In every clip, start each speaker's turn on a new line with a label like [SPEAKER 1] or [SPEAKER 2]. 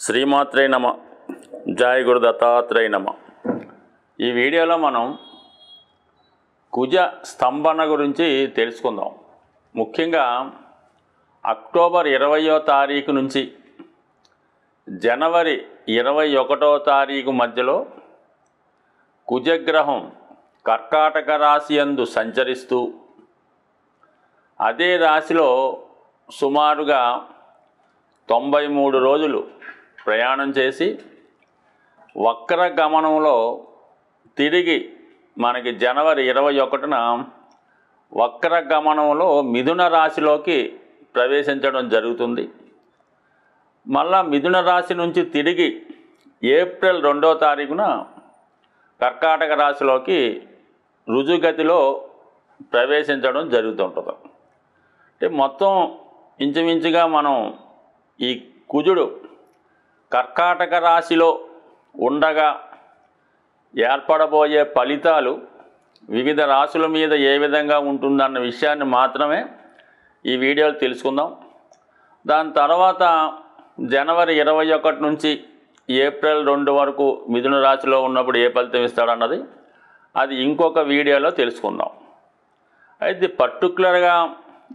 [SPEAKER 1] శ్రీమాత్రే నమ. జయ గురు దత్తాత్రేయ నమ. ఈ వీడియోలో మనం కుజ స్తంభన గురించి తెలుసుకుందాం. ముఖ్యంగా అక్టోబర్ 20వ తారీఖు నుంచి జనవరి 21వ తారీఖు మధ్యలో కుజగ్రహం కర్కాటక రాశి యందు సంచరిస్తూ అదే రాశిలో సుమారుగా 93 రోజులు ప్రయాణం చేసి వక్ర గమనంలో తిరిగి మనకి జనవరి 21న వక్ర గమనంలో మిథున రాశిలోకి ప్రవేశించడం జరుగుతుంది. మళ్ళా మిథున రాశి నుంచి తిరిగి ఏప్రిల్ 2వ తారీఖున కర్కాటక రాశిలోకి రుజుగతిలో ప్రవేశించడం జరుగుతుంటుంది. అంటే మొత్తం ఇంచుమించుగా మనం ఈ కుజుడు కర్కాటక రాశిలో ఉండగా ఏర్పడబోయే ఫలితాలు వివిధ రాశుల మీద ఏ విధంగా ఉంటుందన్న విషయాన్ని మాత్రమే ఈ వీడియోలో తెలుసుకుందాం. దాని తర్వాత జనవరి 21 నుంచి ఏప్రిల్ 2 వరకు మిథున రాశిలో ఉన్నప్పుడు ఏ ఫలితం ఇస్తాడన్నది అది ఇంకొక వీడియోలో తెలుసుకుందాం. అయితే పర్టికులర్గా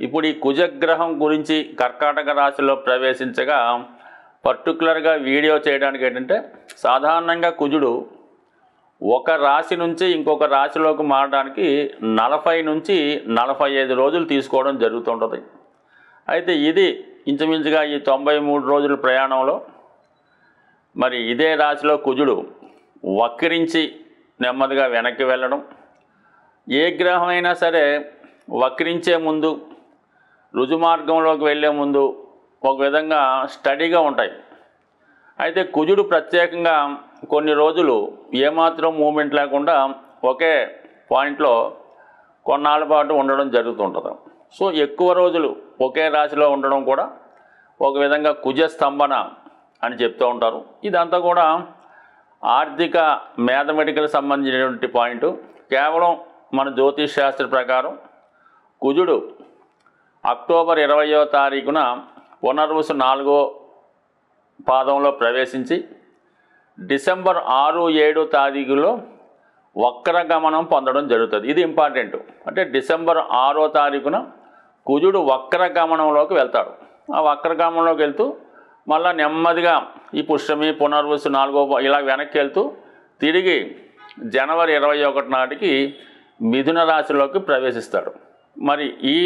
[SPEAKER 1] ఇప్పుడు ఈ కుజగ్రహం గురించి కర్కాటక రాశిలో ప్రవేశించగా పర్టికులర్గా వీడియో చేయడానికి ఏంటంటే, సాధారణంగా కుజుడు ఒక రాశి నుంచి ఇంకొక రాశిలోకి మారడానికి 40 నుంచి 45 రోజులు తీసుకోవడం జరుగుతుంటుంది. అయితే ఇది ఇంచుమించుగా ఈ 93 రోజుల ప్రయాణంలో మరి ఇదే రాశిలో కుజుడు వక్రించి నెమ్మదిగా వెనక్కి వెళ్ళడం, ఏ గ్రహం అయినా సరే వక్రించే ముందు రుజుమార్గంలోకి వెళ్ళే ముందు ఒక విధంగా స్టడీగా ఉంటాయి. అయితే కుజుడు ప్రత్యేకంగా కొన్ని రోజులు ఏమాత్రం మూమెంట్ లేకుండా ఒకే పాయింట్లో కొన్నాళ్ళ పాటు ఉండడం జరుగుతుంటుంది. సో ఎక్కువ రోజులు ఒకే రాశిలో ఉండడం కూడా ఒక విధంగా కుజ స్తంభన అని చెప్తూ ఉంటారు. ఇదంతా కూడా ఆర్థిక మ్యాథమెటికల్ సంబంధించినటువంటి పాయింట్. కేవలం మన జ్యోతిష్ శాస్త్ర ప్రకారం కుజుడు అక్టోబర్ 20వ తారీఖున పునర్వసు 4వ పాదంలో ప్రవేశించి డిసెంబర్ 6, 7 తారీఖులో వక్ర గమనం పొందడం జరుగుతుంది. ఇది ఇంపార్టెంట్. అంటే డిసెంబర్ 6వ తారీఖున కుజుడు వక్ర గమనంలోకి వెళ్తాడు. ఆ వక్ర గమనంలోకి వెళ్తూ మళ్ళీ నెమ్మదిగా ఈ పుష్యమి పునర్వసు 4వ ఇలా వెనక్కి వెళ్తూ తిరిగి జనవరి 21 నాటికి మిథున రాశిలోకి ప్రవేశిస్తాడు. మరి ఈ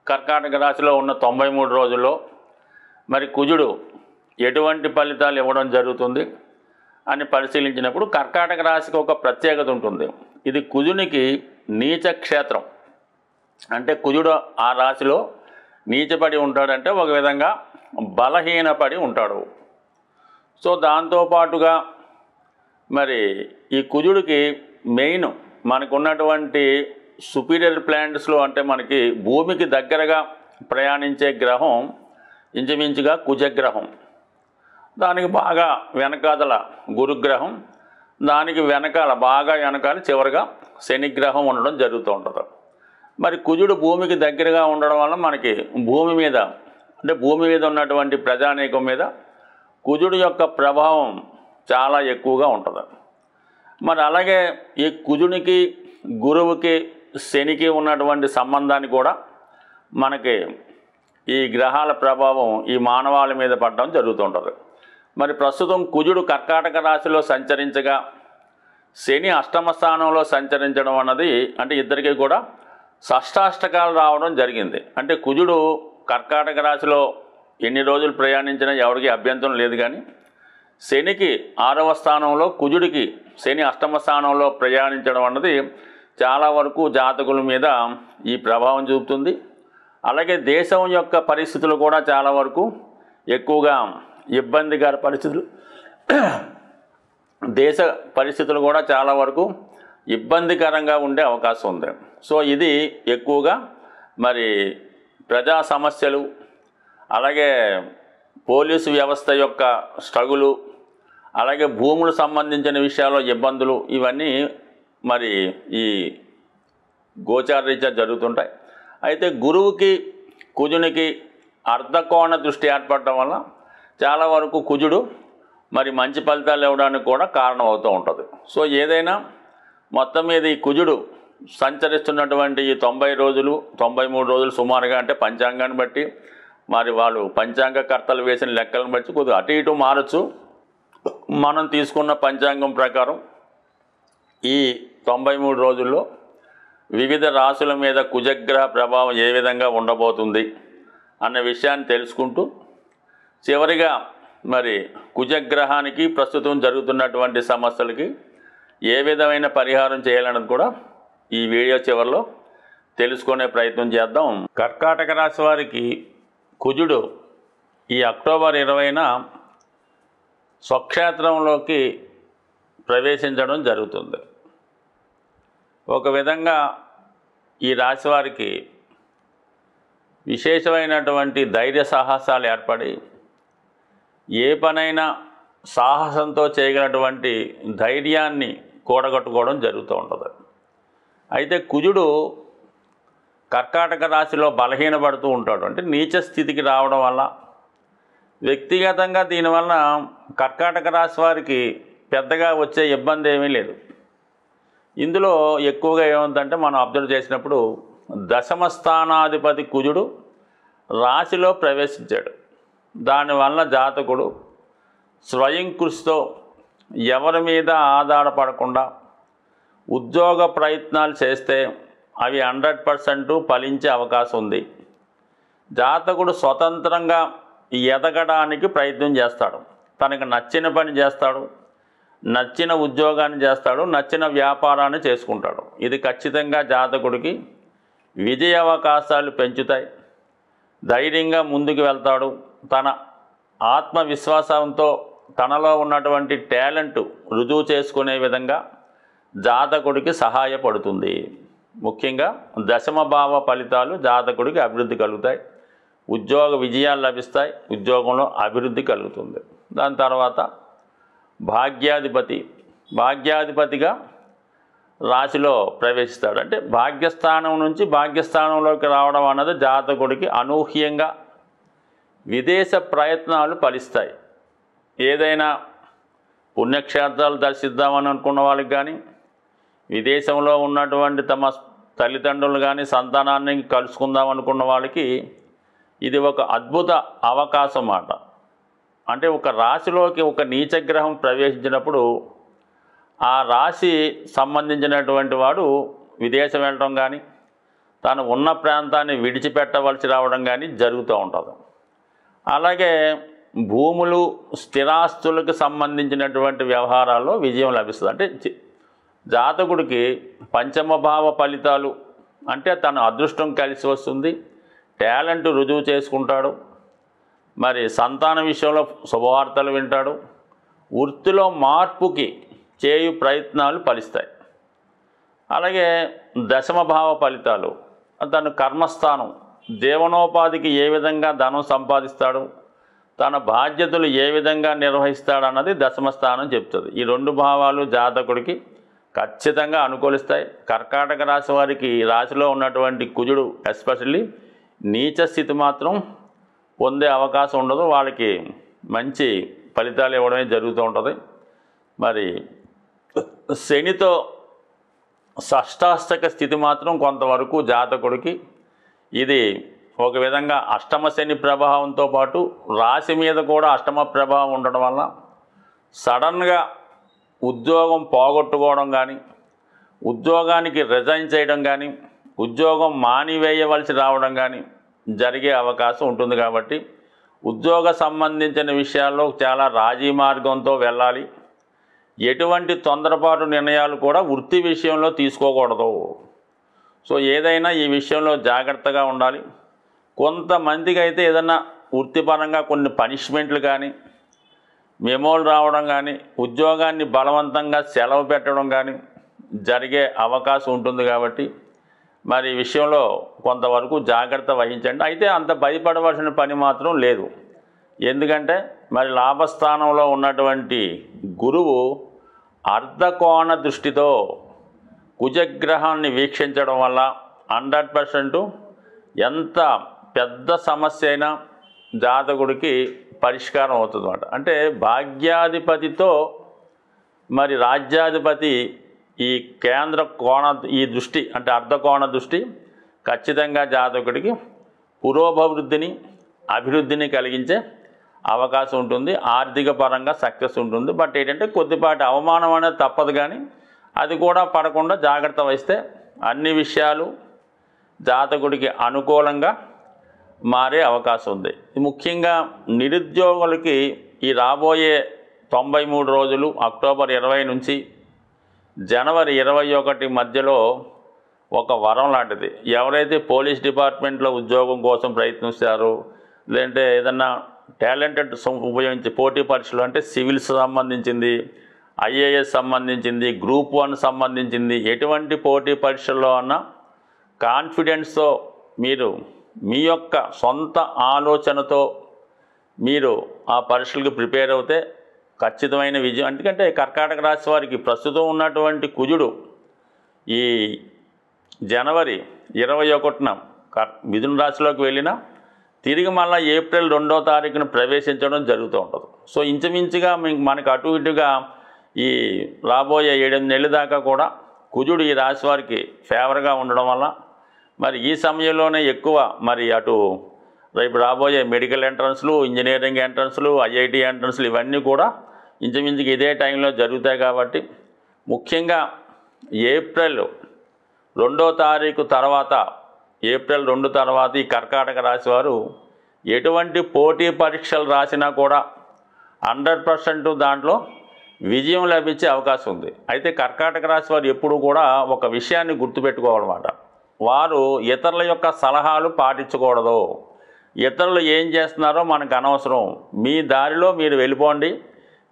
[SPEAKER 1] కర్కాటక రాశిలో ఉన్న 93 రోజుల్లో మరి కుజుడు ఎటువంటి ఫలితాలు ఇవ్వడం జరుగుతుంది అని పరిశీలించినప్పుడు కర్కాటక రాశికి ఒక ప్రత్యేకత ఉంటుంది. ఇది కుజునికి నీచ క్షేత్రం. అంటే కుజుడు ఆ రాశిలో నీచపడి ఉంటాడంటే ఒక విధంగా బలహీనపడి ఉంటాడు. సో దాంతోపాటుగా మరి ఈ కుజుడికి మెయిన్ మనకున్నటువంటి సుపీరియర్ ప్లానెట్స్లో అంటే మనకి భూమికి దగ్గరగా ప్రయాణించే గ్రహం ఇంచుమించుగా కుజగ్రహం. దానికి బాగా వెనకాదల గురుగ్రహం, దానికి వెనకాల బాగా వెనకాల చివరిగా శనిగ్రహం ఉండడం జరుగుతూ ఉంటుంది. మరి కుజుడు భూమికి దగ్గరగా ఉండడం వల్ల మనకి భూమి మీద అంటే భూమి మీద ఉన్నటువంటి ప్రజానీకం మీద కుజుడు యొక్క ప్రభావం చాలా ఎక్కువగా ఉంటుంది. మరి అలాగే ఈ కుజునికి గురువుకి శనికి ఉన్నటువంటి సంబంధాన్ని కూడా మనకి ఈ గ్రహాల ప్రభావం ఈ మానవాళి మీద పడడం జరుగుతుంటుంది. మరి ప్రస్తుతం కుజుడు కర్కాటక రాశిలో సంచరించగా శని అష్టమ స్థానంలో సంచరించడం అన్నది అంటే ఇద్దరికీ కూడా షష్టాష్టకాలు రావడం జరిగింది. అంటే కుజుడు కర్కాటక రాశిలో ఎన్ని రోజులు ప్రయాణించినా ఎవరికి అభ్యంతరం లేదు. కానీ శనికి 6వ స్థానంలో కుజుడికి శని అష్టమ స్థానంలో ప్రయాణించడం అన్నది చాలా వరకు జాతకుల మీద ఈ ప్రభావం చూపుతుంది. అలాగే దేశం యొక్క పరిస్థితులు కూడా చాలా వరకు ఎక్కువగా ఇబ్బందికర పరిస్థితులు దేశ పరిస్థితులు కూడా చాలా వరకు ఇబ్బందికరంగా ఉండే అవకాశం ఉంది. సో ఇది ఎక్కువగా మరి ప్రజా సమస్యలు, అలాగే పోలీసు వ్యవస్థ యొక్క స్ట్రగులు, అలాగే భూములకు సంబంధించిన విషయాల్లో ఇబ్బందులు ఇవన్నీ మరి ఈ గోచార రీత్యా జరుగుతుంటాయి. అయితే గురువుకి కుజునికి అర్ధకోణ దృష్టి ఏర్పడటం వల్ల చాలా వరకు కుజుడు మరి మంచి ఫలితాలు ఇవ్వడానికి కూడా కారణం అవుతూ ఉంటుంది. సో ఏదైనా మొత్తం మీద ఈ కుజుడు సంచరిస్తున్నటువంటి ఈ 90 రోజులు 93 రోజులు సుమారుగా, అంటే పంచాంగాన్ని బట్టి మరి వాళ్ళు పంచాంగకర్తలు వేసిన లెక్కలను బట్టి కొద్దిగా అటు ఇటు మారచ్చు. మనం తీసుకున్న పంచాంగం ప్రకారం ఈ 93 రోజుల్లో వివిధ రాశుల మీద కుజగ్రహ ప్రభావం ఏ విధంగా ఉండబోతుంది అన్న విషయాన్ని తెలుసుకుంటూ చివరిగా మరి కుజగ్రహానికి ప్రస్తుతం జరుగుతున్నటువంటి సమస్యలకి ఏ విధమైన పరిహారం చేయాలన్నది కూడా ఈ వీడియో చివరిలో తెలుసుకునే ప్రయత్నం చేద్దాం. కర్కాటక రాశి వారికి కుజుడు ఈ అక్టోబర్ 20న స్వక్షేత్రంలోకి ప్రవేశించడం జరుగుతుంది. ఒక విధంగా ఈ రాశి వారికి విశేషమైనటువంటి ధైర్య సాహసాలు ఏర్పడి ఏ పనైనా సాహసంతో చేయగలటువంటి ధైర్యాన్ని కూడగట్టుకోవడం జరుగుతూ ఉంటుంది. అయితే కుజుడు కర్కాటక రాశిలో బలహీనపడుతూ ఉంటాడు. అంటే నీచ స్థితికి రావడం వల్ల వ్యక్తిగతంగా దీనివల్ల కర్కాటక రాశి వారికి పెద్దగా వచ్చే ఇబ్బంది ఏమీ లేదు. ఇందులో ఎక్కువగా ఏముందంటే మనం అబ్జర్వ్ చేసినప్పుడు దశమ స్థానాధిపతి కుజుడు రాశిలో ప్రవేశించాడు. దానివల్ల జాతకుడు స్వయం కృషితో ఎవరి మీద ఆధారపడకుండా ఉద్యోగ ప్రయత్నాలు చేస్తే అవి 100% ఫలించే అవకాశం ఉంది. జాతకుడు స్వతంత్రంగా ఎదగడానికి ప్రయత్నం చేస్తాడు. తనకు నచ్చిన పని చేస్తాడు, నచ్చిన ఉద్యోగాన్ని చేస్తాడు, నచ్చిన వ్యాపారాన్ని చేసుకుంటాడు. ఇది ఖచ్చితంగా జాతకుడికి విజయ అవకాశాలు పెంచుతాయి. ధైర్యంగా ముందుకు వెళ్తాడు. తన ఆత్మవిశ్వాసంతో తనలో ఉన్నటువంటి టాలెంట్ రుజువు చేసుకునే విధంగా జాతకుడికి సహాయపడుతుంది. ముఖ్యంగా దశమ భావ ఫలితాలు జాతకుడికి అభివృద్ధి కలుగుతాయి. ఉద్యోగ విజయాలు లభిస్తాయి. ఉద్యోగంలో అభివృద్ధి కలుగుతుంది. దాని తర్వాత భాగ్యాధిపతిగా రాశిలో ప్రవేశిస్తాడు. అంటే భాగ్యస్థానం నుంచి భాగ్యస్థానంలోకి రావడం అన్నది జాతకుడికి అనూహ్యంగా విదేశ ప్రయత్నాలు ఫలిస్తాయి. ఏదైనా పుణ్యక్షేత్రాలు దర్శిద్దామని అనుకున్న వాళ్ళకి కానీ, విదేశంలో ఉన్నటువంటి తమ తల్లిదండ్రులు కానీ సంతానాన్ని కలుసుకుందాం అనుకున్న వాళ్ళకి ఇది ఒక అద్భుత అవకాశం మాట. అంటే ఒక రాశిలోకి ఒక నీచగ్రహం ప్రవేశించినప్పుడు ఆ రాశి సంబంధించినటువంటి వాడు విదేశం వెళ్ళడం కానీ, తాను ఉన్న ప్రాంతాన్ని విడిచిపెట్టవలసి రావడం కానీ జరుగుతూ ఉంటుంది. అలాగే భూములు స్థిరాస్తులకు సంబంధించినటువంటి వ్యవహారాల్లో విజయం లభిస్తుంది. అంటే జాతకుడికి పంచమ భావ ఫలితాలు అంటే తన అదృష్టం కలిసి వస్తుంది. టాలెంట్ రుజువు చేసుకుంటాడు. మరి సంతాన విషయంలో శుభవార్తలు వింటాడు. వృత్తిలో మార్పుకి చేయు ప్రయత్నాలు ఫలిస్తాయి. అలాగే దశమ భావ ఫలితాలు తన కర్మస్థానం, జీవనోపాధికి ఏ విధంగా ధనం సంపాదిస్తాడు, తన బాధ్యతలు ఏ విధంగా నిర్వహిస్తాడు అన్నది దశమ స్థానం చెప్తుంది. ఈ రెండు భావాలు జాతకుడికి ఖచ్చితంగా అనుకూలిస్తాయి. కర్కాటక రాశి వారికి రాశిలో ఉన్నటువంటి కుజుడు ఎస్పెషల్లీ నీచ స్థితి మాత్రం పొందే అవకాశం ఉండదు. వాళ్ళకి మంచి ఫలితాలు ఇవ్వడమే జరుగుతూ ఉంటుంది. మరి శనితో షష్టాష్టక స్థితి మాత్రం కొంతవరకు జాతకుడికి ఇది ఒక విధంగా అష్టమ శని ప్రభావంతో పాటు రాశి మీద కూడా అష్టమ ప్రభావం ఉండడం వల్ల సడన్గా ఉద్యోగం పోగొట్టుకోవడం కానీ, ఉద్యోగానికి రిజైన్ చేయడం కానీ, ఉద్యోగం మానివేయవలసి రావడం కానీ జరిగే అవకాశం ఉంటుంది. కాబట్టి ఉద్యోగ సంబంధించిన విషయాల్లో చాలా రాజీ మార్గంతో వెళ్ళాలి. ఎటువంటి తొందరపాటు నిర్ణయాలు కూడా వృత్తి విషయంలో తీసుకోకూడదు. సో ఏదైనా ఈ విషయంలో జాగ్రత్తగా ఉండాలి. కొంతమందికి అయితే ఏదన్నా వృత్తిపరంగా కొన్ని పనిష్మెంట్లు కానీ, మెమోలు రావడం కానీ, ఉద్యోగాన్ని బలవంతంగా సెలవు పెట్టడం కానీ జరిగే అవకాశం ఉంటుంది. కాబట్టి మరి ఈ విషయంలో కొంతవరకు జాగ్రత్త వహించండి. అయితే అంత భయపడవలసిన పని మాత్రం లేదు. ఎందుకంటే మరి లాభస్థానంలో ఉన్నటువంటి గురువు అర్ధకోణ దృష్టితో కుజగ్రహాన్ని వీక్షించడం వల్ల 100% ఎంత పెద్ద సమస్య అయినా జాతకుడికి పరిష్కారం అవుతుంది అన్నమాట. అంటే భాగ్యాధిపతితో మరి రాజ్యాధిపతి ఈ కేంద్ర కోణ ఈ దృష్టి అంటే అర్ధకోణ దృష్టి ఖచ్చితంగా జాతకుడికి పురోభివృద్ధిని అభివృద్ధిని కలిగించే అవకాశం ఉంటుంది. ఆర్థిక పరంగా సక్సెస్ ఉంటుంది. బట్ ఏంటంటే కొద్దిపాటి అవమానం అనేది తప్పదు, కానీ అది కూడా పడకుండా జాగ్రత్త వహిస్తే అన్ని విషయాలు జాతకుడికి అనుకూలంగా మారే అవకాశం ఉంది. ముఖ్యంగా నిరుద్యోగులకి ఈ రాబోయే 93 రోజులు అక్టోబర్ 20 నుంచి జనవరి 21 మధ్యలో ఒక వరం లాంటిది. ఎవరైతే పోలీస్ డిపార్ట్మెంట్లో ఉద్యోగం కోసం ప్రయత్నిస్తారో, లేదంటే ఏదన్నా టాలెంటెడ్ ఉపయోగించి పోటీ పరీక్షలు అంటే సివిల్స్ సంబంధించింది, ఐఏఎస్ సంబంధించింది, గ్రూప్ 1 సంబంధించింది, ఎటువంటి పోటీ పరీక్షల్లో అన్నా కాన్ఫిడెన్స్తో మీరు మీ యొక్క సొంత ఆలోచనతో మీరు ఆ పరీక్షలకు ప్రిపేర్ అవుతే ఖచ్చితమైన విజయం. ఎందుకంటే కర్కాటక రాశి వారికి ప్రస్తుతం ఉన్నటువంటి కుజుడు ఈ జనవరి 21న మిథున రాశిలోకి వెళ్ళినా తిరిగి మళ్ళీ ఏప్రిల్ 2వ తారీఖున ప్రవేశించడం జరుగుతూ ఉంటుంది. సో ఇంచుమించుగా మనకు అటు ఇటుగా ఈ రాబోయే 7-8 నెలల దాకా కూడా కుజుడు ఈ రాశి వారికి ఫేవర్గా ఉండడం వల్ల మరి ఈ సమయంలోనే ఎక్కువ మరి అటు రేపు రాబోయే మెడికల్ ఎంట్రన్స్లు, ఇంజనీరింగ్ ఎంట్రన్స్లు, ఐఐటి ఎంట్రన్స్లు ఇవన్నీ కూడా ఇంచుమించుగా ఇదే టైంలో జరుగుతాయి. కాబట్టి ముఖ్యంగా ఏప్రిల్ 2వ తారీఖు తర్వాత, ఏప్రిల్ 2 తర్వాత ఈ కర్కాటక రాశి వారు ఎటువంటి పోటీ పరీక్షలు రాసినా కూడా 100% దాంట్లో విజయం లభించే అవకాశం ఉంది. అయితే కర్కాటక రాశి వారు ఎప్పుడు కూడా ఒక విషయాన్ని గుర్తుపెట్టుకోవాలన్నమాట. వారు ఇతరుల యొక్క సలహాలు పాటించకూడదు. ఇతరులు ఏం చేస్తున్నారో మనకు అనవసరం. మీ దారిలో మీరు వెళ్ళిపోండి.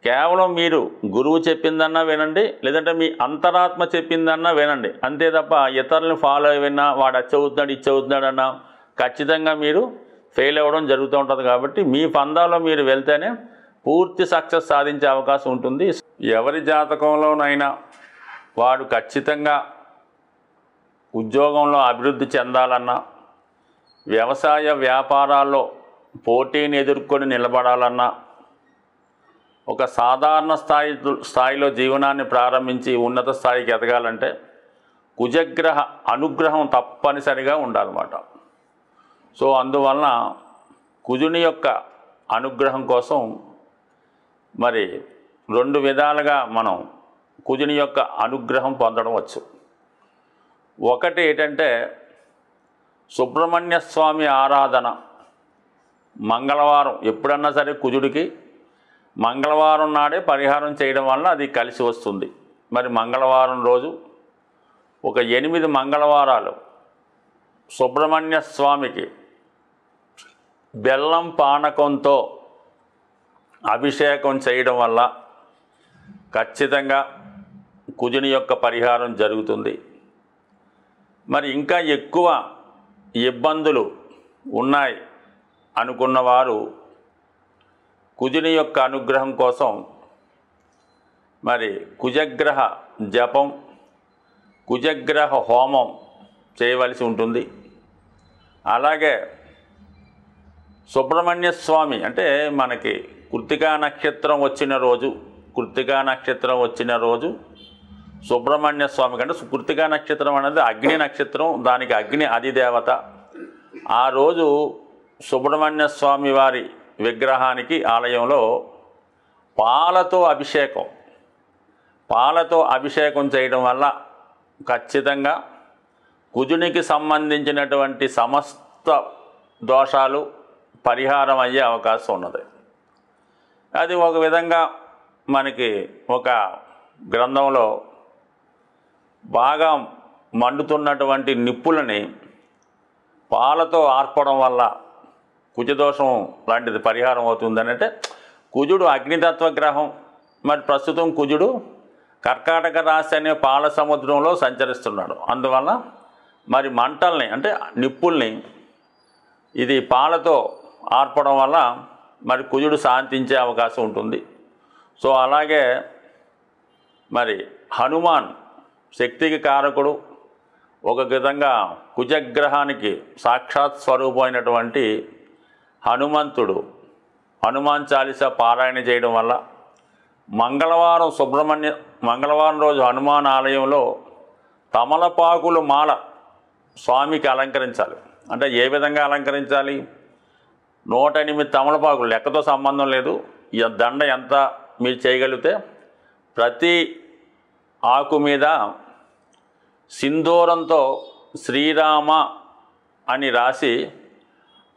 [SPEAKER 1] కేవలం మీరు గురువు చెప్పిందన్నా వినండి, లేదంటే మీ అంతరాత్మ చెప్పిందన్నా వినండి. అంతే తప్ప ఇతరులను ఫాలో అయినా వాడు అచ్చవుతున్నాడు ఇచ్చవుతున్నాడన్నా ఖచ్చితంగా మీరు ఫెయిల్ అవ్వడం జరుగుతూ ఉంటుంది. కాబట్టి మీ పందాలో మీరు వెళ్తేనే పూర్తి సక్సెస్ సాధించే అవకాశం ఉంటుంది. ఎవరి జాతకంలోనైనా వాడు ఖచ్చితంగా ఉద్యోగంలో అభివృద్ధి చెందాలన్నా, వ్యవసాయ వ్యాపారాల్లో పోటీని ఎదుర్కొని నిలబడాలన్నా, ఒక సాధారణ స్థాయిలో జీవనాన్ని ప్రారంభించి ఉన్నత స్థాయికి ఎదగాలంటే కుజగ్రహ అనుగ్రహం తప్పనిసరిగా ఉండాలన్నమాట. సో అందువలన కుజుని యొక్క అనుగ్రహం కోసం మరి 2 విధాలుగా మనం కుజుని యొక్క అనుగ్రహం పొందడం వచ్చు. ఒకటి ఏంటంటే సుబ్రహ్మణ్య స్వామి ఆరాధన. మంగళవారం ఎప్పుడన్నా సరే కుజుడికి మంగళవారం నాడే పరిహారం చేయడం వల్ల అది కలిసి వస్తుంది. మరి మంగళవారం రోజు ఒక 8 మంగళవారాలు సుబ్రహ్మణ్య స్వామికి బెల్లం పానకంతో అభిషేకం చేయడం వల్ల ఖచ్చితంగా కుజుని యొక్క పరిహారం జరుగుతుంది. మరి ఇంకా ఎక్కువ ఇబ్బందులు ఉన్నాయి అనుకున్నవారు కుజుని యొక్క అనుగ్రహం కోసం మరి కుజగ్రహ జపం, కుజగ్రహ హోమం చేయవలసి ఉంటుంది. అలాగే సుబ్రహ్మణ్య స్వామి అంటే మనకి కృత్తికా నక్షత్రం వచ్చిన రోజు సుబ్రహ్మణ్య స్వామి కంటే కృత్తికా నక్షత్రం అనేది అగ్ని నక్షత్రం, దానికి అగ్ని అధిదేవత. ఆ రోజు సుబ్రహ్మణ్య స్వామి వారి విగ్రహానికి ఆలయంలో పాలతో అభిషేకం చేయడం వల్ల ఖచ్చితంగా కుజునికి సంబంధించినటువంటి సమస్త దోషాలు పరిహారం అయ్యే అవకాశం ఉన్నది. అది ఒక విధంగా మనకి ఒక గ్రంథంలో బాగా మండుతున్నటువంటి నిప్పులని పాలతో ఆర్పడం వల్ల కుజదోషం లాంటిది పరిహారం అవుతుందని. అంటే కుజుడు అగ్నితత్వ గ్రహం. మరి ప్రస్తుతం కుజుడు కర్కాటక రాశి అనే పాల సముద్రంలో సంచరిస్తున్నాడు. అందువల్ల మరి మంటల్ని అంటే నిప్పుల్ని ఇది పాలతో ఆర్పడం వల్ల మరి కుజుడు శాంతించే అవకాశం ఉంటుంది. సో అలాగే మరి హనుమాన్ శక్తికి కారకుడు, ఒక విధంగా కుజగ్రహానికి సాక్షాత్ స్వరూపమైనటువంటి హనుమంతుడు హనుమాన్ చాలీసా పారాయణ చేయడం వల్ల, మంగళవారం రోజు హనుమాన్ ఆలయంలో తమలపాకులు మాల స్వామికి అలంకరించాలి. అంటే ఏ విధంగా అలంకరించాలి? 108 తమలపాకులు, లెక్కతో సంబంధం లేదు. ఈ దండ ఎంత మీరు చేయగలిగితే ప్రతి ఆకు మీద సింధూరంతో శ్రీరామ అని రాసి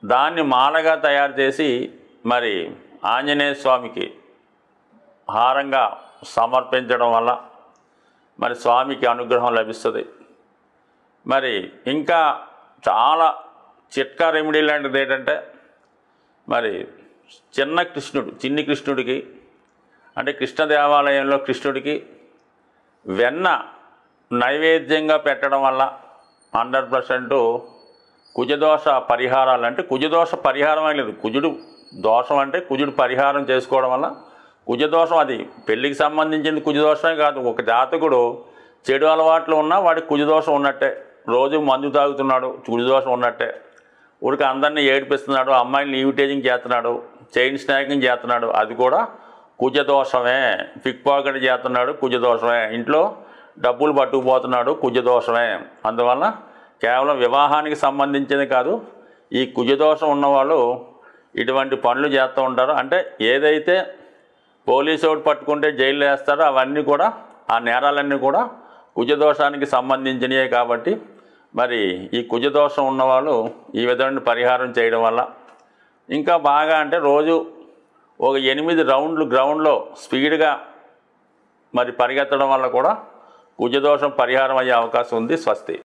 [SPEAKER 1] దాన్ని మాలగా తయారు చేసి మరి ఆంజనేయ స్వామికి హారంగా సమర్పించడం వల్ల మరి స్వామికి అనుగ్రహం లభిస్తుంది. మరి ఇంకా చాలా చిట్కా రెమెడీ లాంటిది ఏంటంటే, మరి చిన్ని కృష్ణుడికి అంటే కృష్ణ దేవాలయంలో కృష్ణుడికి వెన్న నైవేద్యంగా పెట్టడం వల్ల 100% కుజదోష పరిహారాలు. అంటే కుజదోష పరిహారం లేదు, కుజుడు దోషం అంటే కుజుడు పరిహారం చేసుకోవడం వల్ల కుజదోషం, అది పెళ్ళికి సంబంధించింది కుజదోషమే కాదు. ఒక జాతకుడు చెడు అలవాట్లు ఉన్నా వాడికి కుజదోషం ఉన్నట్టే. రోజు మందు తాగుతున్నాడు, కుజదోషం ఉన్నట్టే. ఊరికి అందరినీ ఏడిపిస్తున్నాడు, అమ్మాయిని ఈవిటేజింగ్ చేస్తున్నాడు, చైన్ స్నాకింగ్ చేస్తున్నాడు, అది కూడా కుజదోషమే. పిక్ పాకెట్ చేస్తున్నాడు, కుజదోషమే. ఇంట్లో డబ్బులు పట్టుకుపోతున్నాడు, కుజదోషమే. అందువల్ల కేవలం వివాహానికి సంబంధించింది కాదు, ఈ కుజదోషం ఉన్నవాళ్ళు ఇటువంటి పనులు చేస్తూ ఉంటారు. అంటే ఏదైతే పోలీసు వాడు పట్టుకుంటే జైల్లో వేస్తారో అవన్నీ కూడా, ఆ నేరాలన్నీ కూడా కుజదోషానికి సంబంధించినవే. కాబట్టి మరి ఈ కుజదోషం ఉన్నవాళ్ళు ఈ విధమైన పరిహారం చేయడం వల్ల ఇంకా బాగా, అంటే రోజు ఒక 8 రౌండ్లు గ్రౌండ్లో స్పీడ్గా మరి పరిగెత్తడం వల్ల కూడా కుజదోషం పరిహారం అయ్యే అవకాశం ఉంది. స్వస్తి.